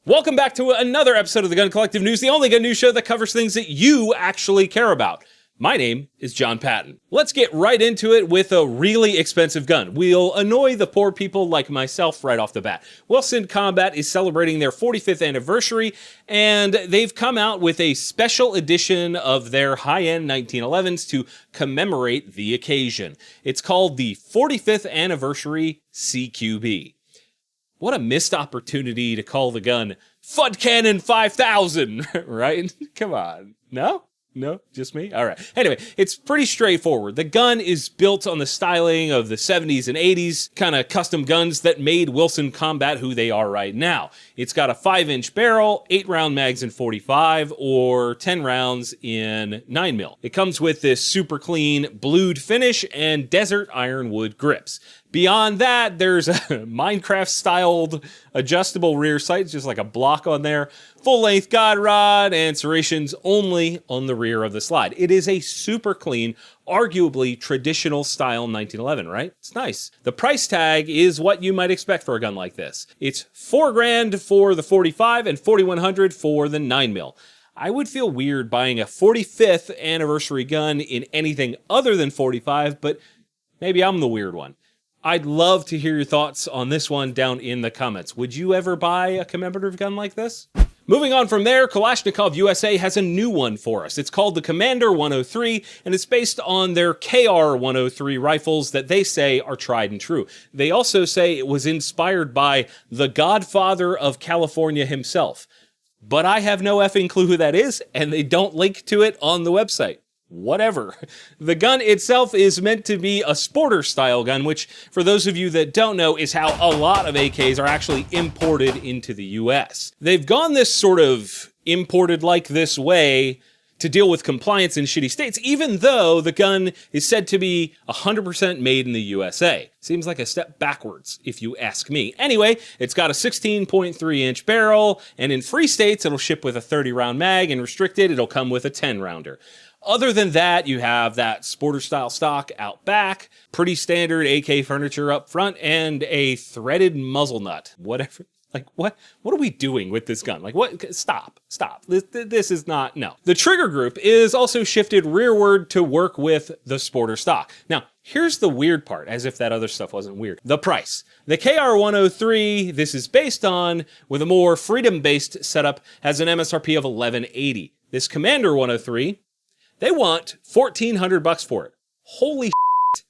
Welcome back to another episode of the Gun Collective News, the only gun news show that covers things that you actually care about. My name is Jon Patton. Let's get right into it with a really expensive gun. We'll annoy the poor people like myself right off the bat. Wilson Combat is celebrating their 45th anniversary, and they've come out with a special edition of their high-end 1911s to commemorate the occasion. It's called the 45th Anniversary CQB. What a missed opportunity to call the gun Fud Cannon 5000, right? Come on. No? No? Just me? All right. Anyway, it's pretty straightforward. The gun is built on the styling of the 70s and 80s, kind of custom guns that made Wilson Combat who they are right now. It's got a 5-inch barrel, 8-round mags in 45, or 10 rounds in 9mm. It comes with this super clean blued finish and desert ironwood grips. Beyond that, there's a Minecraft-styled adjustable rear sight, just like a block on there, full-length guide rod, and serrations only on the rear of the slide. It is a super clean, arguably traditional style 1911, right? It's nice. The price tag is what you might expect for a gun like this. It's $4,000 for the 45 and $4,100 for the 9mm. I would feel weird buying a 45th anniversary gun in anything other than 45, but maybe I'm the weird one. I'd love to hear your thoughts on this one down in the comments. Would you ever buy a commemorative gun like this? Moving on from there, Kalashnikov USA has a new one for us. It's called the Commander 103, and it's based on their KR 103 rifles that they say are tried and true. They also say it was inspired by the Godfather of California himself. But I have no effing clue who that is, and they don't link to it on the website. Whatever. The gun itself is meant to be a sporter style gun, which, for those of you that don't know, is how a lot of AKs are actually imported into the US. They've gone this sort of imported like this way to deal with compliance in shitty states, even though the gun is said to be 100% made in the USA. Seems like a step backwards, if you ask me. Anyway, it's got a 16.3-inch barrel, and in free states, it'll ship with a 30-round mag, and restricted, it'll come with a 10-rounder. Other than that, you have that sporter-style stock out back, pretty standard AK furniture up front, and a threaded muzzle nut. Whatever. Like, what are we doing with this gun? Like, what? Stop. This is not, no. The trigger group is also shifted rearward to work with the sporter stock. Now, here's the weird part, as if that other stuff wasn't weird. The price. The KR 103 this is based on, with a more freedom-based setup, has an MSRP of $1,180. This Commander 103, they want $1,400 for it. Holy shit.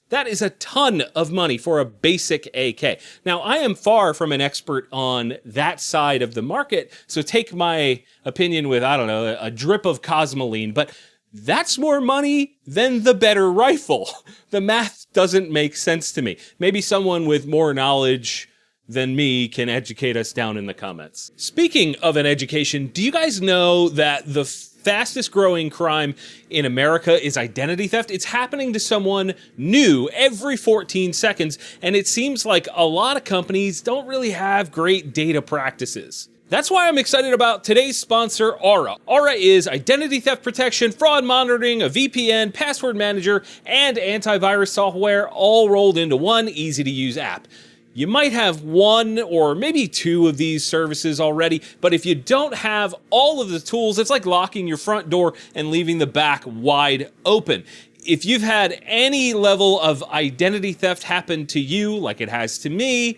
That is a ton of money for a basic AK. Now, I am far from an expert on that side of the market, so take my opinion with, I don't know, a drip of Cosmoline, but that's more money than the better rifle. The math doesn't make sense to me. Maybe someone with more knowledge than me can educate us down in the comments. Speaking of an education, do you guys know that the fastest growing crime in America is identity theft? It's happening to someone new every 14 seconds, and it seems like a lot of companies don't really have great data practices. That's why I'm excited about today's sponsor, Aura. Aura is identity theft protection, fraud monitoring, a VPN, password manager, and antivirus software all rolled into one easy-to-use app. You might have one or maybe two of these services already, but if you don't have all of the tools, it's like locking your front door and leaving the back wide open. If you've had any level of identity theft happen to you, like it has to me,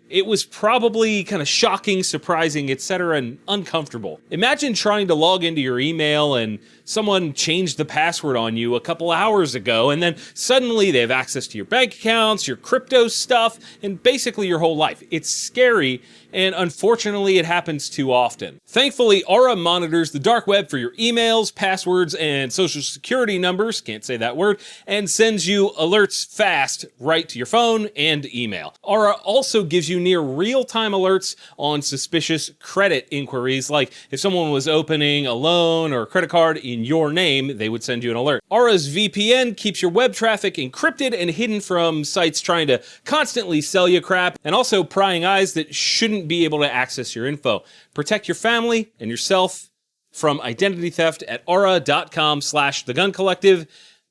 it was probably kind of shocking, surprising, etc., and uncomfortable. Imagine trying to log into your email and someone changed the password on you a couple hours ago, and then suddenly they have access to your bank accounts, your crypto stuff, and basically your whole life. It's scary, and unfortunately it happens too often. Thankfully, Aura monitors the dark web for your emails, passwords, and social security numbers, can't say that word, and sends you alerts fast right to your phone and email. Aura also gives you near real-time alerts on suspicious credit inquiries, like if someone was opening a loan or a credit card in your name, they would send you an alert. Aura's VPN keeps your web traffic encrypted and hidden from sites trying to constantly sell you crap, and also prying eyes that shouldn't be able to access your info. Protect your family and yourself from identity theft at aura.com/theguncollective,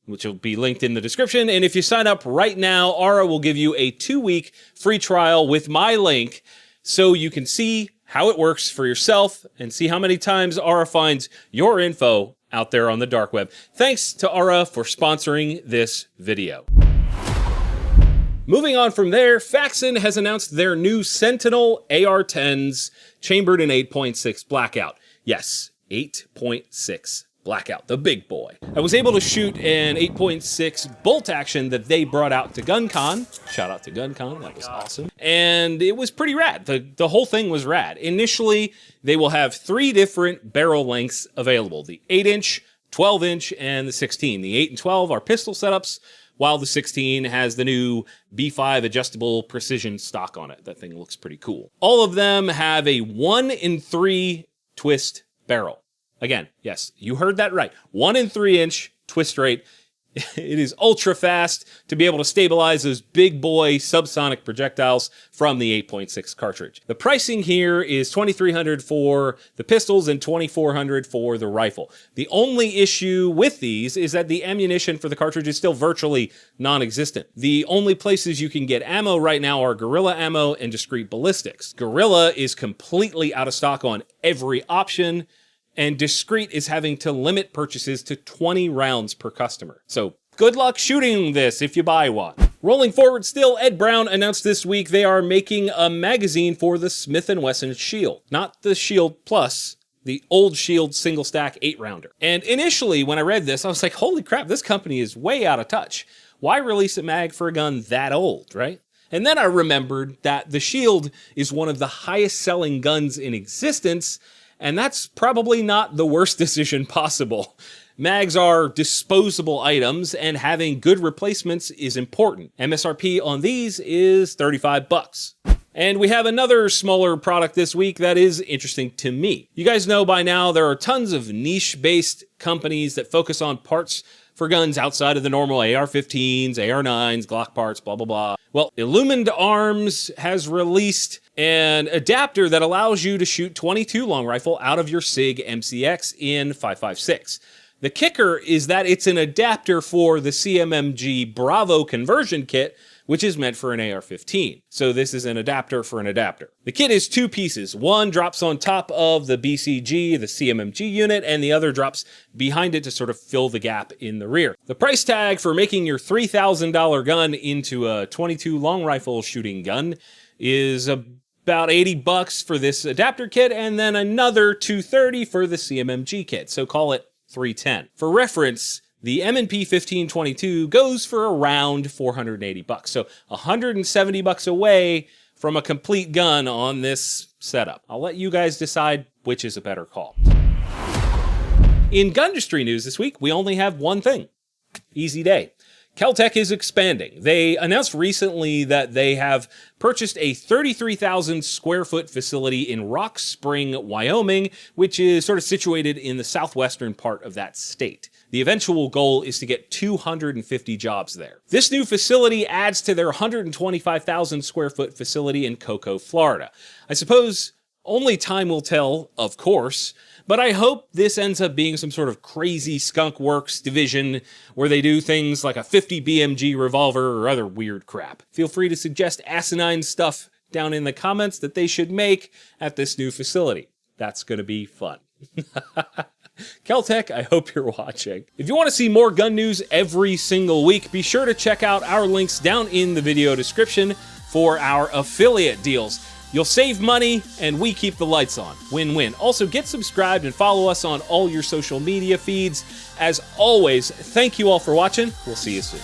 which will be linked in the description. And if you sign up right now, Aura will give you a 2-week free trial with my link, so you can see how it works for yourself and see how many times Aura finds your info out there on the dark web. Thanks to Aura for sponsoring this video. Moving on from there, Faxin has announced their new Sentinel AR-10s chambered in 8.6 blackout. Yes, 8.6 blackout, the big boy. I was able to shoot an 8.6 bolt action that they brought out to GunCon. Shout out to GunCon, that was awesome. And it was pretty rad. The whole thing was rad. Initially, they will have 3 different barrel lengths available: the 8-inch, 12-inch, and the 16. The 8 and 12 are pistol setups, while the 16 has the new B5 adjustable precision stock on it. That thing looks pretty cool. All of them have a 1 in 3 twist barrel. Again, yes, you heard that right. 1 in 3 inch twist rate. It is ultra fast to be able to stabilize those big boy subsonic projectiles from the 8.6 cartridge. The pricing here is $2,300 for the pistols and $2,400 for the rifle. The only issue with these is that the ammunition for the cartridge is still virtually non-existent. The only places you can get ammo right now are Gorilla Ammo and Discreet Ballistics. Gorilla is completely out of stock on every option, and Discreet is having to limit purchases to 20 rounds per customer. So good luck shooting this if you buy one. Rolling forward still, Ed Brown announced this week they are making a magazine for the Smith & Wesson Shield. Not the Shield Plus, the old Shield single stack 8-rounder. And initially when I read this, I was like, holy crap, this company is way out of touch. Why release a mag for a gun that old, right? And then I remembered that the Shield is one of the highest selling guns in existence, and that's probably not the worst decision possible. Mags are disposable items, and having good replacements is important. MSRP on these is $35. And we have another smaller product this week that is interesting to me. You guys know by now there are tons of niche-based companies that focus on parts for guns outside of the normal AR-15s, AR-9s, Glock parts, blah, blah, blah. Well, Illuminad Arms has released an adapter that allows you to shoot .22 long rifle out of your SIG MCX in 5.56. The kicker is that it's an adapter for the CMMG Bravo conversion kit, which is meant for an AR-15. So this is an adapter for an adapter. The kit is 2 pieces. One drops on top of the BCG, the CMMG unit, and the other drops behind it to sort of fill the gap in the rear. The price tag for making your $3,000 gun into a .22 long rifle shooting gun is about $80 for this adapter kit, and then another $230 for the CMMG kit. So call it $310. For reference, the M&P 1522 goes for around $480. So $170 away from a complete gun on this setup. I'll let you guys decide which is a better call. In gun-industry news this week, we only have one thing. Easy day. Keltech is expanding. They announced recently that they have purchased a 33,000 square foot facility in Rock Spring, Wyoming, which is sort of situated in the southwestern part of that state. The eventual goal is to get 250 jobs there. This new facility adds to their 125,000 square foot facility in Cocoa, Florida. I suppose only time will tell, of course, but I hope this ends up being some sort of crazy skunk works division where they do things like a 50 BMG revolver or other weird crap. Feel free to suggest asinine stuff down in the comments that they should make at this new facility. That's going to be fun. Keltech, I hope you're watching. If you want to see more gun news every single week, be sure to check out our links down in the video description for our affiliate deals. You'll save money, and we keep the lights on. Win-win. Also, get subscribed and follow us on all your social media feeds. As always, thank you all for watching. We'll see you soon.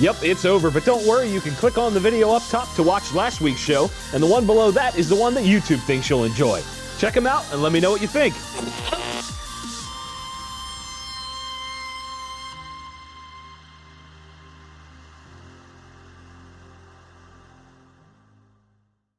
Yep, it's over, but don't worry, you can click on the video up top to watch last week's show, and the one below that is the one that YouTube thinks you'll enjoy. Check them out and let me know what you think.